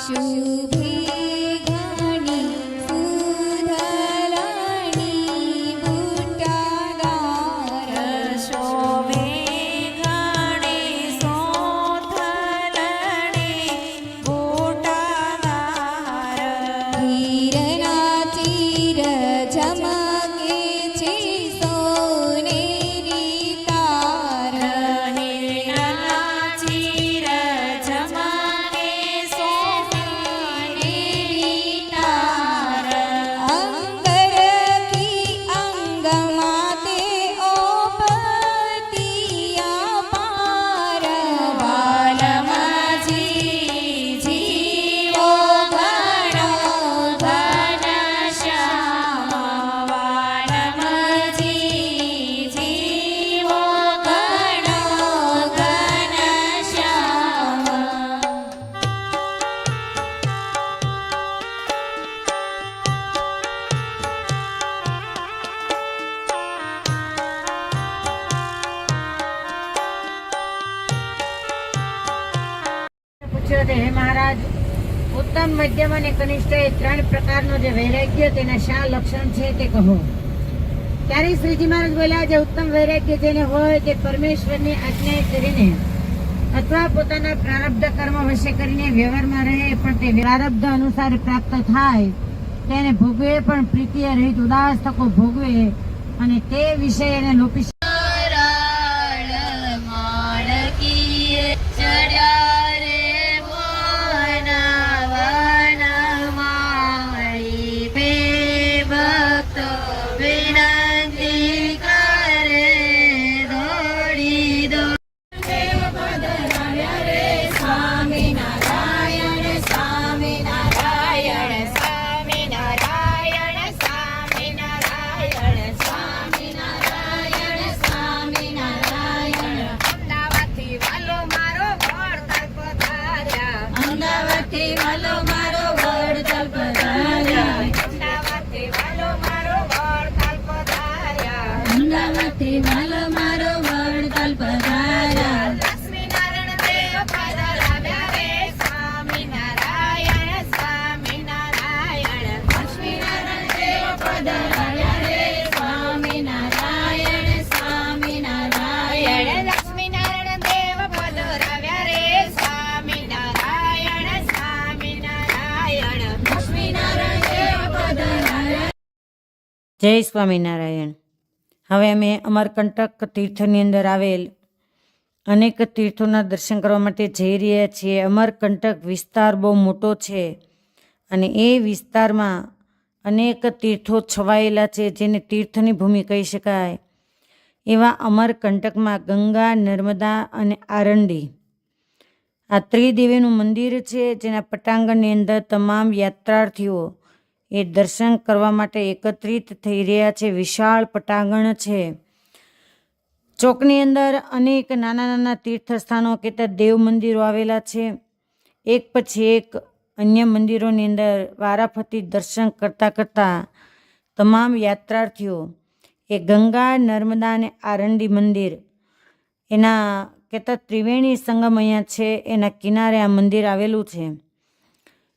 શુભે ઘણી સુધલાણી બુટાદાર શોભે ઘણી સોથલણી બુટાદાર હીરના ચીર ચમકે છે સોનેરી તાર હીરના ચીર ચમકે સોનેરી તાર અંગર કી અંગમાં તે ઓપતિયા પાર વાલમજી જીવો ઘણો ઘનશ્યામ વાલમજી જીવો ઘણો ઘનશ્યામ પૂછ્યો છે, હે મહારાજ, ઉત્તમ મધ્યમ અને કનિષ્ઠ એ ત્રણ પ્રકારનો જે વૈરાગ્ય તેના શા લક્ષણ છે તે કહો. ત્યારે શ્રીજી મહારાજ બોલ્યા, જે ઉત્તમ વૈરાગ્ય જેને હોય તે પરમેશ્વરની આજ્ઞા કરીને અથવા પોતાના પ્રારબ્ધ કર્મ વશે કરીને વ્યવહારમાં રહે, પણ તે પ્રારબ્ધ અનુસાર પ્રાપ્ત થાય તેને ભોગવે, પણ પ્રીતિય રહિત ઉદાસ તકો ભોગવે અને તે વિષય એને લોપી જય સ્વામિનારાયણ. હવે અમે અમરકંટક તીર્થની અંદર આવેલ અનેક તીર્થોના દર્શન કરવા માટે જઈ રહ્યા છીએ. અમરકંટક વિસ્તાર બહુ મોટો છે અને એ વિસ્તારમાં અનેક તીર્થો છવાયેલા છે, જેને તીર્થની ભૂમિ કહી શકાય. એવા અમરકંટકમાં ગંગા, નર્મદા અને આરંડી આ ત્રિદેવીનું મંદિર છે, જેના પટાંગણની અંદર તમામ યાત્રાર્થીઓ એ દર્શન કરવા માટે એકત્રિત થઈ રહ્યા છે. વિશાળ પટાંગણ છે. ચોકની અંદર અનેક નાના નાના તીર્થસ્થાનો કહેતા દેવ મંદિરો આવેલા છે. એક પછી એક અન્ય મંદિરોની અંદર વારાફરતી દર્શન કરતાં કરતાં તમામ યાત્રાર્થીઓ એ ગંગા, નર્મદા અને આરંડી મંદિર એના કહેતા ત્રિવેણી સંગમ અહીંયા છે, એના કિનારે આ મંદિર આવેલું છે.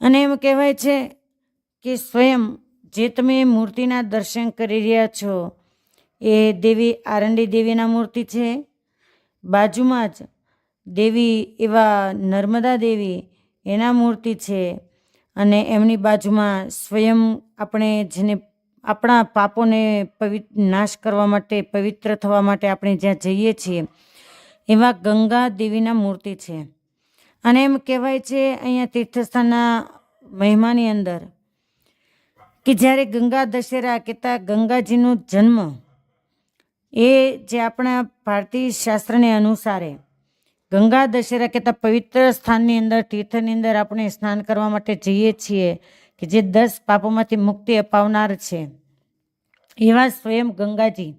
અને એમ કહેવાય છે કે સ્વયં જે તમે મૂર્તિના દર્શન કરી રહ્યા છો એ દેવી આરંડી દેવીના મૂર્તિ છે. બાજુમાં જ દેવી એવા નર્મદા દેવી એના મૂર્તિ છે. અને એમની બાજુમાં સ્વયં આપણે જેને આપણા પાપોને નાશ કરવા માટે, પવિત્ર થવા માટે આપણે જ્યાં જઈએ છીએ એવા ગંગા દેવીના મૂર્તિ છે. અને એમ કહેવાય છે અહીંયા તીર્થસ્થાનના મહિમાની અંદર કે જ્યારે ગંગા દશેરા કહેતા ગંગાજીનો જન્મ એ જે આપણા ભારતીય શાસ્ત્રને અનુસારે ગંગા દશેરા કહેતા પવિત્ર સ્થાનની અંદર તીર્થની અંદર આપણે સ્નાન કરવા માટે જઈએ છીએ કે જે 10 પાપોમાંથી મુક્તિ અપાવનાર છે. એવા સ્વયં ગંગાજી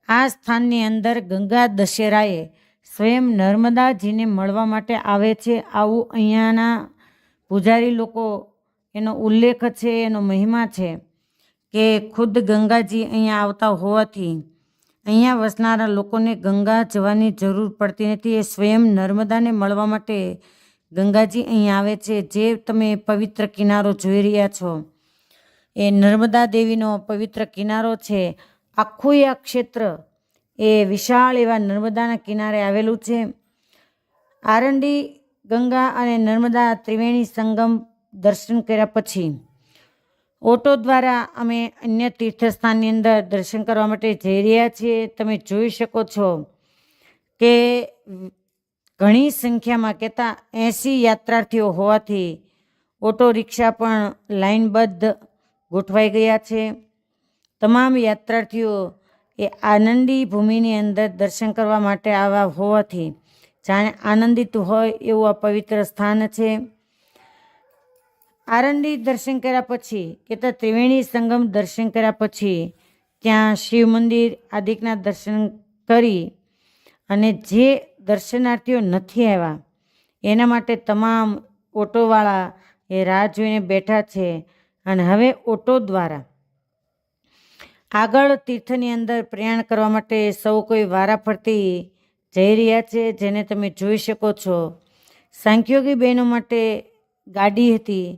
આ સ્થાનની અંદર ગંગા દશેરાએ સ્વયં નર્મદાજીને મળવા માટે આવે છે. આવું અહીંયાના પૂજારી લોકો એનો ઉલ્લેખ છે, એનો મહિમા છે કે ખુદ ગંગાજી અહીંયા આવતા હોવાથી અહીંયા વસનારા લોકોને ગંગા જવાની જરૂર પડતી નથી. એ સ્વયં નર્મદાને મળવા માટે ગંગાજી અહીં આવે છે. જે તમે પવિત્ર કિનારો જોઈ રહ્યા છો એ નર્મદા દેવીનો પવિત્ર કિનારો છે. આખું આ ક્ષેત્ર એ વિશાળ એવા નર્મદાના કિનારે આવેલું છે. આરંડી ગંગા અને નર્મદા ત્રિવેણી સંગમ દર્શન કર્યા પછી ઓટો દ્વારા અમે અન્ય તીર્થસ્થાનની અંદર દર્શન કરવા માટે જઈ રહ્યા છીએ. તમે જોઈ શકો છો કે ઘણી સંખ્યામાં કહેતા 80 યાત્રાર્થીઓ હોવાથી ઓટો રિક્ષા પણ લાઇનબદ્ધ ગોઠવાઈ ગયા છે. તમામ યાત્રાર્થીઓ એ આનંદી ભૂમિની અંદર દર્શન કરવા માટે આવ્યા હોવાથી જાણે આનંદિત હોય એવું આ પવિત્ર સ્થાન છે. આરંડી દર્શન કર્યા પછી કહેતા ત્રિવેણી સંગમ દર્શન કર્યા પછી ત્યાં શિવ મંદિર આદિકના દર્શન કરી અને જે દર્શનાર્થીઓ નથી આવ્યા એના માટે તમામ ઓટોવાળા એ રાહ જોઈને બેઠા છે. અને હવે ઓટો દ્વારા આગળ તીર્થની અંદર પ્રયાણ કરવા માટે સૌ કોઈ વારાફરતી જઈ રહ્યા છે, જેને તમે જોઈ શકો છો. સાંખ્યોગી બહેનો માટે ગાડી હતી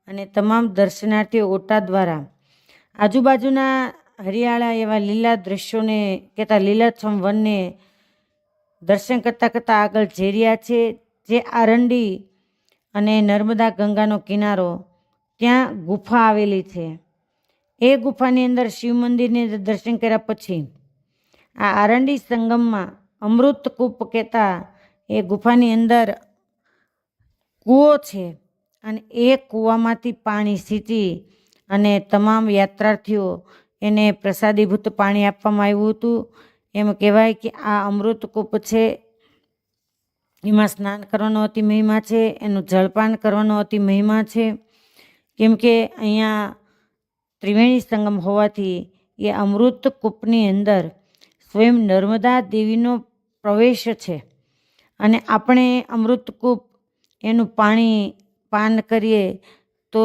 અને તમામ દર્શનાર્થીઓ ઓટા દ્વારા આજુબાજુના હરિયાળા એવા લીલા દ્રશ્યોને કહેતા લીલાછમ વનને દર્શન કરતાં કરતાં આગળ જઈ રહ્યા છે. જે આરંડી અને નર્મદા ગંગાનો કિનારો ત્યાં ગુફા આવેલી છે. એ ગુફાની અંદર શિવ મંદિરની દર્શન કર્યા પછી આ આરંડી સંગમમાં અમૃત કૂપ કહેતા એ ગુફાની અંદર કૂવો છે અને એ કૂવામાંથી પાણી સિંચી અને તમામ યાત્રાર્થીઓ એને પ્રસાદીભૂત પાણી આપવામાં આવ્યું હતું. એમ કહેવાય કે આ અમૃત કૂપ છે, એમાં સ્નાન કરવાનો અતિ મહિમા છે, એનું જળપાન કરવાનો અતિ મહિમા છે. કેમ કે અહીંયા ત્રિવેણી સંગમ હોવાથી એ અમૃત કૂપની અંદર સ્વયં નર્મદા દેવીનો પ્રવેશ છે અને આપણે અમૃત કૂપ એનું પાણી પાન કરીએ તો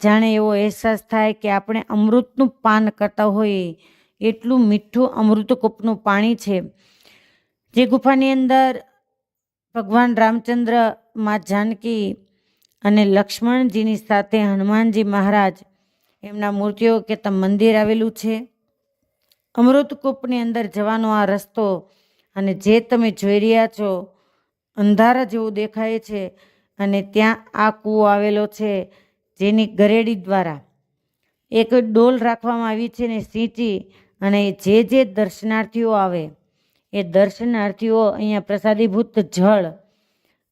જાણે એવો અહેસાસ થાય કે આપણે અમૃતનું પાન કરતા હોઈએ. એટલું મીઠું અમૃતકૂપનું પાણી છે. જે ગુફાની અંદર ભગવાન રામચંદ્ર, મા જાનકી અને લક્ષ્મણજીની સાથે હનુમાનજી મહારાજ એમના મૂર્તિઓ કહેતા મંદિર આવેલું છે. અમૃતકૂપની અંદર જવાનો આ રસ્તો અને જે તમે જોઈ રહ્યા છો અંધારા જેવું દેખાય છે અને ત્યાં આ કૂવો આવેલો છે, જેની ગરેડી દ્વારા એક ડોલ રાખવામાં આવી છે ને સિંચી અને જે દર્શનાર્થીઓ આવે એ દર્શનાર્થીઓ અહીંયા પ્રસાદીભૂત જળ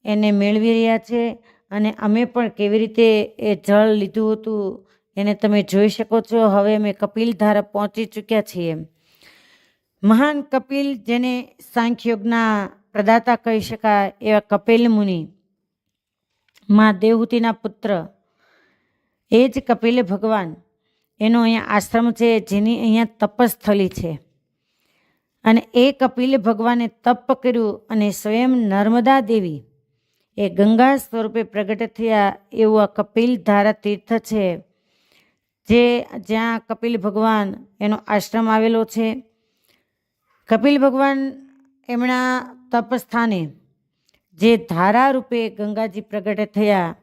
એને મેળવી રહ્યા છે. અને અમે પણ કેવી રીતે એ જળ લીધું હતું એને તમે જોઈ શકો છો. હવે અમે કપિલધાર પહોંચી ચૂક્યા છીએ. મહાન કપિલ, જેને સાંખ્યોગના પ્રદાતા કહી શકાય એવા કપિલ મુનિ, મા દેવહૂતિના પુત્ર, એ જ કપિલ ભગવાન, એનો અહીંયા આશ્રમ છે, જેની અહીંયા તપસ્થલી છે. અને એ કપિલ ભગવાને તપ કર્યું અને સ્વયં નર્મદા દેવી એ ગંગા સ્વરૂપે પ્રગટ થયા એવું આ કપિલ ધારા તીર્થ છે, જ્યાં કપિલ ભગવાન એનો આશ્રમ આવેલો છે. કપિલ ભગવાન એમના તપસ્થાને જે ધારા રૂપે ગંગાજી પ્રગટ થયા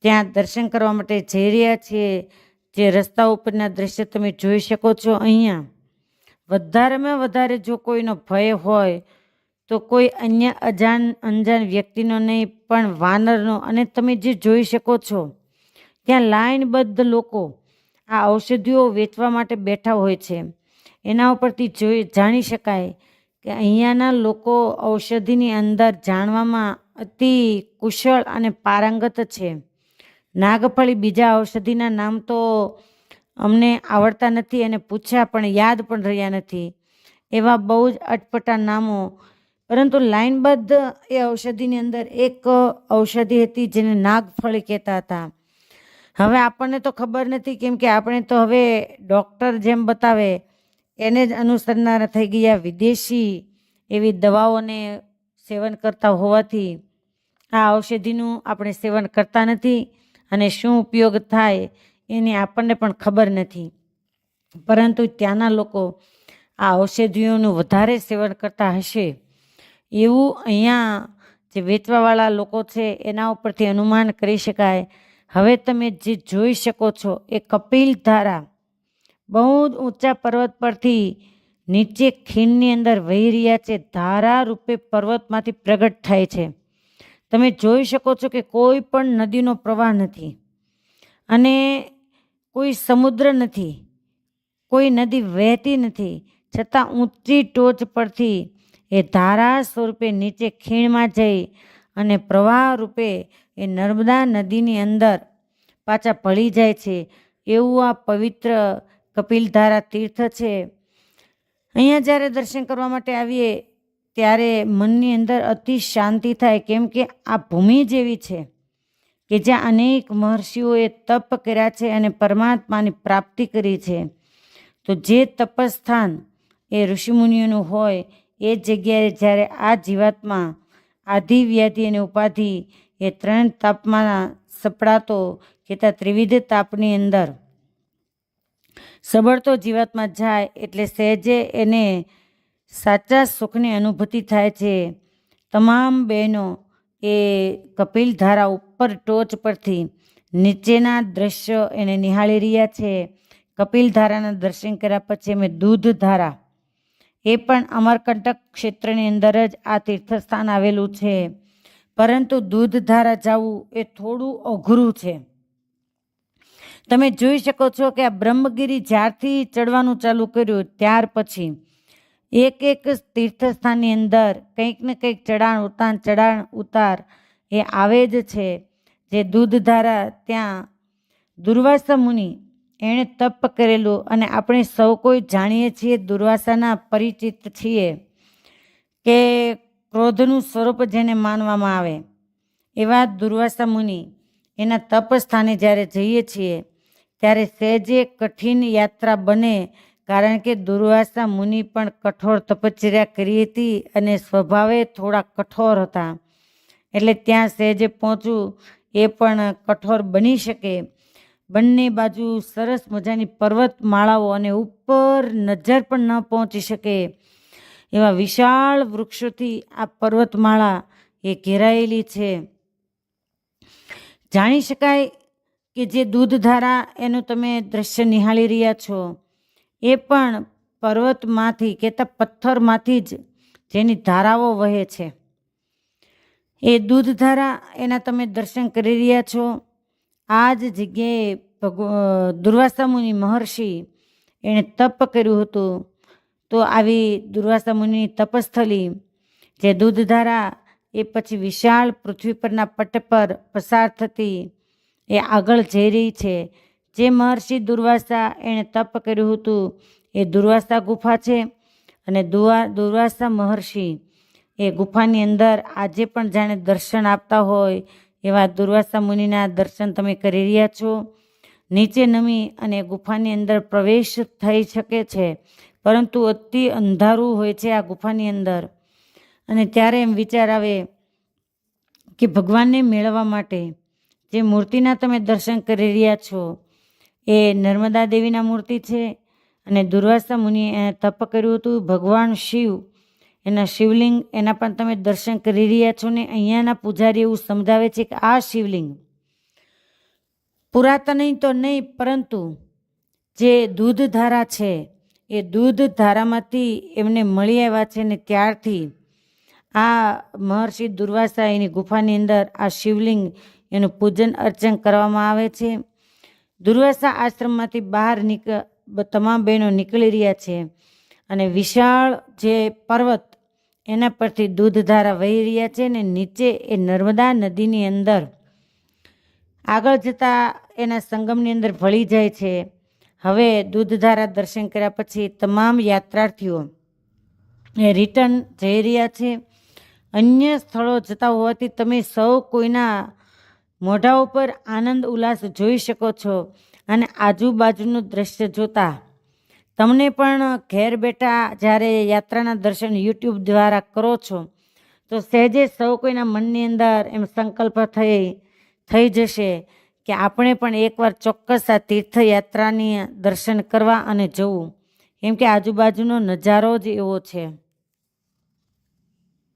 ત્યાં દર્શન કરવા માટે જઈ રહ્યા છીએ. જે રસ્તા ઉપરના દ્રશ્ય તમે જોઈ શકો છો. અહીંયા વધારેમાં વધારે જો કોઈનો ભય હોય તો કોઈ અન્ય અંજાન વ્યક્તિનો નહીં પણ વાનરનો. અને તમે જે જોઈ શકો છો ત્યાં લાઇનબદ્ધ લોકો આ ઔષધિઓ વેચવા માટે બેઠા હોય છે. એના ઉપરથી જાણી શકાય કે અહીંયાના લોકો ઔષધિની અંદર જાણવામાં અતિ કુશળ અને પારંગત છે. નાગફળી બીજા ઔષધિના નામ તો અમને આવડતા નથી અને પૂછ્યા પણ યાદ પણ રહ્યા નથી. એવા બહુ જ અટપટા નામો, પરંતુ લાઇનબદ્ધ એ ઔષધિની અંદર એક ઔષધિ હતી જેને નાગફળી કહેતા હતા. હવે આપણને તો ખબર નથી, કેમ કે આપણે તો હવે ડૉક્ટર જેમ બતાવે એને જ અનુસરનારા થઈ ગયા. વિદેશી એવી દવાઓને સેવન કરતા હોવાથી આ ઔષધિનું આપણે સેવન કરતા નથી અને શું ઉપયોગ થાય એની આપણને પણ ખબર નથી. પરંતુ ત્યાંના લોકો આ ઔષધિઓનું વધારે સેવન કરતા હશે એવું અહીંયા જે વેચવાવાળા લોકો છે એના ઉપરથી અનુમાન કરી શકાય. હવે તમે જે જોઈ શકો છો એ કપિલ ધારા બહુ જ ઊંચા પર્વત પરથી નીચે ખીણની અંદર વહી રહ્યા છે. ધારા રૂપે પર્વતમાંથી પ્રગટ થાય છે. તમે જોઈ શકો છો કે કોઈ પણ નદીનો પ્રવાહ નથી અને કોઈ સમુદ્ર નથી, કોઈ નદી વહેતી નથી, છતાં ઊંચી ટોચ પરથી એ ધારા સ્વરૂપે નીચે ખીણમાં જઈ અને પ્રવાહ રૂપે એ નર્મદા નદીની અંદર પાછા ભળી જાય છે. એવું આ પવિત્ર કપિલધારા તીર્થ છે. અહીંયા જ્યારે દર્શન કરવા માટે આવીએ ત્યારે મનની અંદર અતિ શાંતિ થાય, કેમ કે આ ભૂમિ જેવી છે કે જ્યાં અનેક મહર્ષિઓએ તપ કર્યા છે અને પરમાત્માની પ્રાપ્તિ કરી છે. તો જે તપસ્થાન એ ઋષિમુનિઓનું હોય એ જગ્યાએ જ્યારે આ જીવાત્મા આધિ વ્યાધિ અને ઉપાધિ એ ત્રણ તાપમાં સપડાતો કહેતા ત્રિવિધ તાપની અંદર સબળતો જીવાત્મા જાય એટલે સહેજે એને સાચા સુખની અનુભૂતિ થાય છે. તમામ બહેનો એ કપિલધારા ઉપર ટોચ પરથી નીચેના દ્રશ્યો એને નિહાળી રહ્યા છે. કપિલધારાના દર્શન કર્યા પછી અમે દૂધધારા, એ પણ અમરકંટક ક્ષેત્રની અંદર જ આ તીર્થસ્થાન આવેલું છે, પરંતુ દૂધધારા જવું એ થોડું અઘરું છે. તમે જોઈ શકો છો કે આ બ્રહ્મગીરી જ્યારથી ચડવાનું ચાલુ કર્યું ત્યાર પછી એક એક તીર્થસ્થાનની અંદર કંઈક ને કંઈક ચડાણ ઉતાર એ આવે જ છે. જે દૂધધારા ત્યાં દુર્વાસા મુનિ એણે તપ કરેલું, અને આપણે સૌ કોઈ જાણીએ છીએ, દુર્વાસાના પરિચિત છીએ કે ક્રોધનું સ્વરૂપ જેને માનવામાં આવે એવા દુર્વાસા મુનિ એના તપ સ્થાને જ્યારે જઈએ છીએ ત્યારે સહેજે કઠિન યાત્રા બને, કારણ કે દુર્વાસા મુનિ પણ કઠોર તપશ્ચર્યા કરી હતી અને સ્વભાવે થોડા કઠોર હતા, એટલે ત્યાં સહેજે પહોંચવું એ પણ કઠોર બની શકે. બંને બાજુ સરસ મજાની પર્વતમાળાઓ અને ઉપર નજર પણ ન પહોંચી શકે એવા વિશાળ વૃક્ષોથી આ પર્વતમાળા એ ઘેરાયેલી છે. જાણી શકાય કે જે દૂધધારા એનું તમે દ્રશ્ય નિહાળી રહ્યા છો એ પણ પર્વતમાંથી કહેતા પથ્થરમાંથી જ જેની ધારાઓ વહે છે. એ દૂધધારા એના તમે દર્શન કરી રહ્યા છો. આ જ જગ્યાએ દુર્વાસા મુનિ મહર્ષિ એણે તપ કર્યું હતું. તો આવી દુર્વાસા મુનિની તપસ્થલી જે દૂધધારા એ પછી વિશાળ પૃથ્વી પરના પટ પર પસાર થતી એ આગળ જઈ રહી છે. જે મહર્ષિ દુર્વાસા એણે તપ કર્યું હતું એ દુર્વાસા ગુફા છે, અને દુર્વાસા મહર્ષિ એ ગુફાની અંદર આજે પણ જાણે દર્શન આપતા હોય એવા દુર્વાસા મુનિના દર્શન તમે કરી રહ્યા છો. નીચે નમી અને ગુફાની અંદર પ્રવેશ થઈ શકે છે, પરંતુ અતિ અંધારું હોય છે આ ગુફાની અંદર. અને ત્યારે એમ વિચાર આવે કે ભગવાનને મેળવવા માટે જે મૂર્તિના તમે દર્શન કરી રહ્યા છો એ નર્મદા દેવીના મૂર્તિ છે, અને દુર્વાસા મુનિએ તપ કર્યું હતું. ભગવાન શિવ એના શિવલિંગ એના પણ તમે દર્શન કરી રહ્યા છો. ને અહીંયાના પૂજારી એવું સમજાવે છે કે આ શિવલિંગ પુરાતન તો નહીં, પરંતુ જે દૂધધારા છે એ દૂધધારામાંથી એમને મળી આવ્યા છે, ને ત્યારથી આ મહર્ષિ દુર્વાસા એની ગુફાની અંદર આ શિવલિંગ એનું પૂજન અર્ચન કરવામાં આવે છે. દુર્વાસા આશ્રમમાંથી બહાર તમામ બહેનો નીકળી રહ્યા છે, અને વિશાળ જે પર્વત એના પરથી દૂધધારા વહી રહ્યા છે, ને નીચે એ નર્મદા નદીની અંદર આગળ જતાં એના સંગમની અંદર ભળી જાય છે. હવે દૂધધારા દર્શન કર્યા પછી તમામ યાત્રાર્થીઓ એ રિટર્ન જઈ રહ્યા છે. અન્ય સ્થળો જતા હોવાથી તમે સૌ કોઈના મોઢા ઉપર આનંદ ઉલ્લાસ જોઈ શકો છો, અને આજુબાજુનું દ્રશ્ય જોતા તમને પણ ઘેર બેઠા જ્યારે યાત્રાના દર્શન યુટ્યુબ દ્વારા કરો છો તો સહેજે સૌ કોઈના મનની અંદર એમ સંકલ્પ થઈ જશે કે આપણે પણ એકવાર ચોક્કસ આ તીર્થયાત્રાની દર્શન કરવા અને જવું, કેમ કે આજુબાજુનો નજારો જ એવો છે.